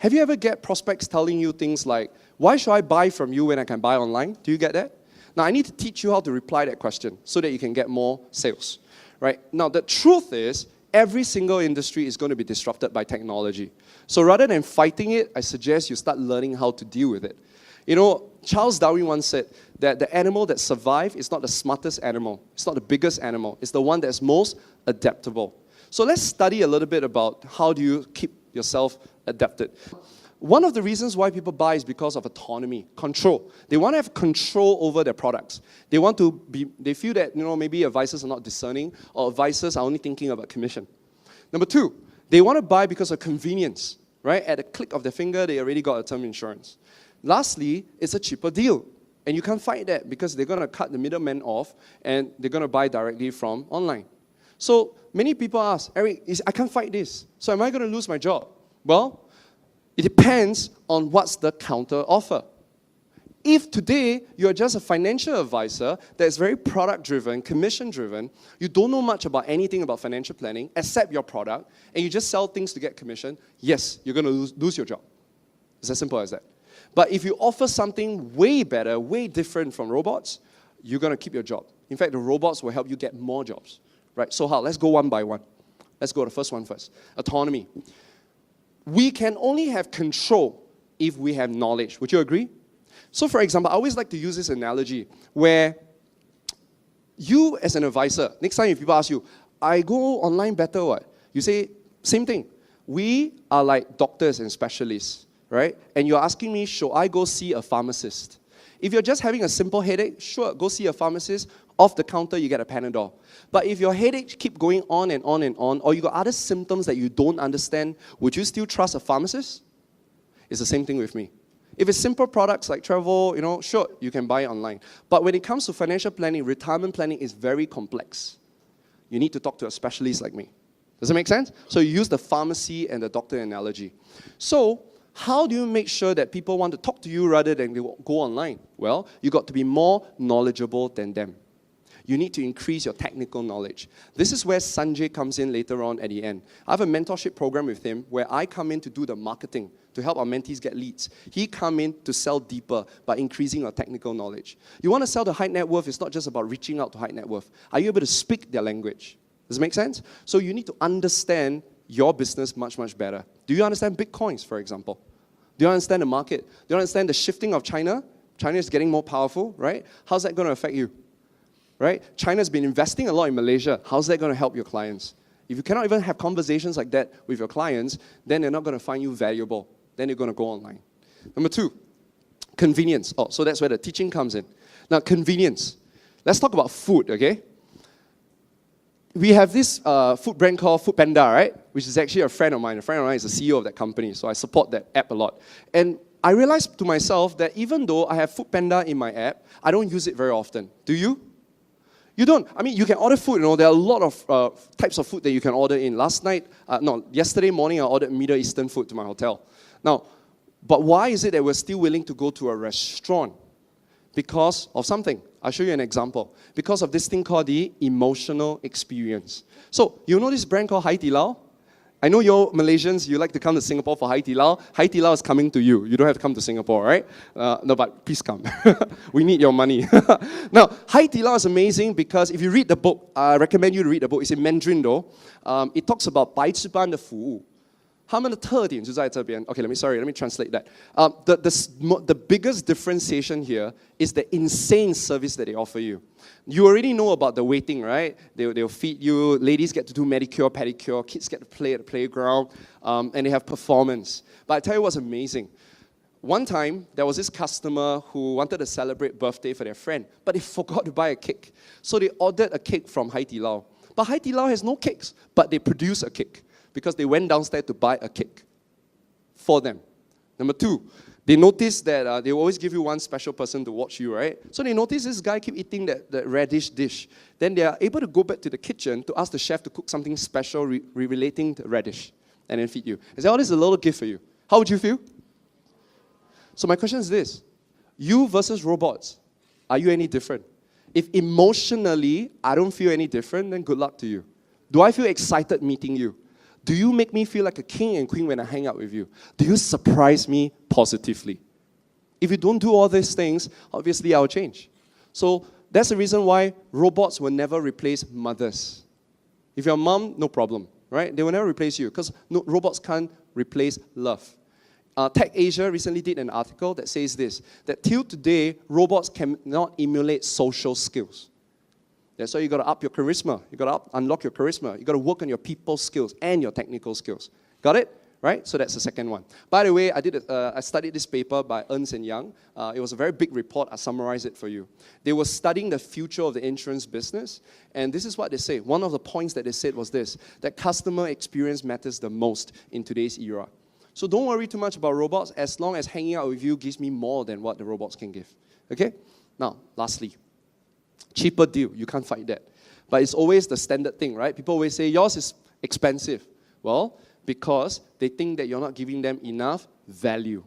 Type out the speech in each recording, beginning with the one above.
Have you ever get prospects telling you things like, why should I buy from you when I can buy online? Do you get that? Now, I need to teach you how to reply that question so that you can get more sales, right? Now, the truth is, every single industry is going to be disrupted by technology. So rather than fighting it, I suggest you start learning how to deal with it. You know, Charles Darwin once said that the animal that survives is not the smartest animal. It's not the biggest animal. It's the one that's most adaptable. So let's study a little bit about how do you keep yourself adapted. One of the reasons why people buy is because of autonomy, control. They want to have control over their products. They feel that, maybe advisors are not discerning, or advisors are only thinking about commission. Number two, they want to buy because of convenience, right? At a click of their finger, they already got a term insurance. Lastly, it's a cheaper deal. And you can't fight that because they're going to cut the middleman off and they're going to buy directly from online. So many people ask, Eric, I can't fight this. So am I going to lose my job? Well, it depends on what's the counter offer. If today you're just a financial advisor that is very product-driven, commission-driven, you don't know much about anything about financial planning except your product, and you just sell things to get commission, yes, you're going to lose your job. It's as simple as that. But if you offer something way better, way different from robots, you're going to keep your job. In fact, the robots will help you get more jobs. Right? So how? Let's go one by one. Let's go to the first one first. Autonomy. We can only have control if we have knowledge. Would you agree? So for example, I always like to use this analogy where you as an advisor, next time if people ask you, I go online better what? You say, same thing. We are like doctors and specialists, right? And you're asking me, should I go see a pharmacist? If you're just having a simple headache, sure, go see a pharmacist. Off the counter, you get a Panadol. But if your headache keep going on and on and on, or you got other symptoms that you don't understand, would you still trust a pharmacist? It's the same thing with me. If it's simple products like travel, sure, you can buy it online. But when it comes to financial planning, retirement planning is very complex. You need to talk to a specialist like me. Does it make sense? So you use the pharmacy and the doctor analogy. So how do you make sure that people want to talk to you rather than they go online? Well, you got to be more knowledgeable than them. You need to increase your technical knowledge. This is where Sanjay comes in later on at the end. I have a mentorship program with him where I come in to do the marketing, to help our mentees get leads. He come in to sell deeper by increasing your technical knowledge. You want to sell to high net worth, it's not just about reaching out to high net worth. Are you able to speak their language? Does it make sense? So you need to understand your business much, much better. Do you understand Bitcoins, for example? Do you understand the market? Do you understand the shifting of China? China is getting more powerful, right? How's that going to affect you? Right? China's been investing a lot in Malaysia. How's that going to help your clients? If you cannot even have conversations like that with your clients, then they're not going to find you valuable. Then you're going to go online. Number two, convenience. Oh, so that's where the teaching comes in. Now, convenience. Let's talk about food, okay? We have this food brand called Foodpanda, right? Which is actually a friend of mine. A friend of mine is the CEO of that company, so I support that app a lot. And I realized to myself that even though I have Foodpanda in my app, I don't use it very often. Do you? You don't. I mean, you can order food, there are a lot of types of food that you can order in. Yesterday morning I ordered Middle Eastern food to my hotel. Now, but why is it that we're still willing to go to a restaurant? Because of something. I'll show you an example. Because of this thing called the emotional experience. So, you know this brand called Hai Di Lao? I know you're Malaysians, you like to come to Singapore for Hai Di Lao. Hai Di Lao is coming to you. You don't have to come to Singapore, right? No, but please come. We need your money. Now, Hai Di Lao is amazing because if you read the book, I recommend you to read the book. It's in Mandarin though. It talks about 白吃班的服务。他们的特点就在这边. Okay, let me translate that. The biggest differentiation here is the insane service that they offer you. You already know about the waiting, right? They'll feed you, ladies get to do manicure, pedicure, kids get to play at the playground, and they have performance. But I tell you what's amazing. One time, there was this customer who wanted to celebrate birthday for their friend, but they forgot to buy a cake. So they ordered a cake from Hai Di Lao. But Hai Di Lao has no cakes, but they produce a cake because they went downstairs to buy a cake for them. Number two, they noticed that they always give you one special person to watch you, right? So they noticed this guy keep eating that radish dish. Then they are able to go back to the kitchen to ask the chef to cook something special relating to radish and then feed you. I say, oh, this is a little gift for you. How would you feel? So my question is this. You versus robots, are you any different? If emotionally I don't feel any different, then good luck to you. Do I feel excited meeting you? Do you make me feel like a king and queen when I hang out with you? Do you surprise me positively? If you don't do all these things, obviously I'll change. So that's the reason why robots will never replace mothers. If you're a mom, no problem, right? They will never replace you because robots can't replace love. Tech Asia recently did an article that says this, that till today, robots cannot emulate social skills. That's why you got to up your charisma. You got to unlock your charisma. You got to work on your people skills and your technical skills. Got it? Right? So that's the second one. By the way, I studied this paper by Ernst & Young. It was a very big report. I summarize it for you. They were studying the future of the insurance business, and this is what they say. One of the points that they said was this, that customer experience matters the most in today's era. So don't worry too much about robots as long as hanging out with you gives me more than what the robots can give. Okay? Now, lastly, cheaper deal. You can't fight that. But it's always the standard thing, right? People always say, yours is expensive. Well, because they think that you're not giving them enough value.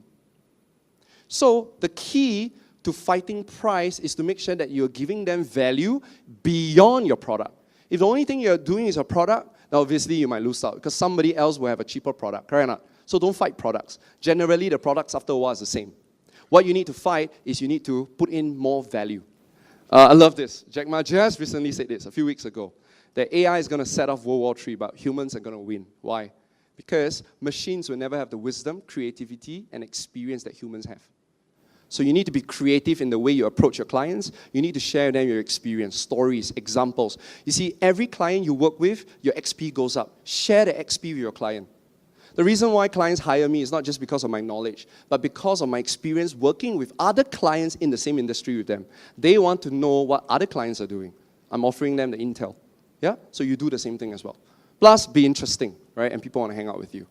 So the key to fighting price is to make sure that you're giving them value beyond your product. If the only thing you're doing is a product, then obviously you might lose out because somebody else will have a cheaper product, correct or not? So don't fight products. Generally, the products after a while is the same. What you need to fight is you need to put in more value. I love this. Jack Ma just recently said this a few weeks ago, that AI is going to set off World War III, but humans are going to win. Why? Because machines will never have the wisdom, creativity, and experience that humans have. So you need to be creative in the way you approach your clients. You need to share with them your experience, stories, examples. You see, every client you work with, your XP goes up. Share the XP with your client. The reason why clients hire me is not just because of my knowledge, but because of my experience working with other clients in the same industry with them. They want to know what other clients are doing. I'm offering them the intel. Yeah? So you do the same thing as well. Plus, be interesting, right? And people want to hang out with you.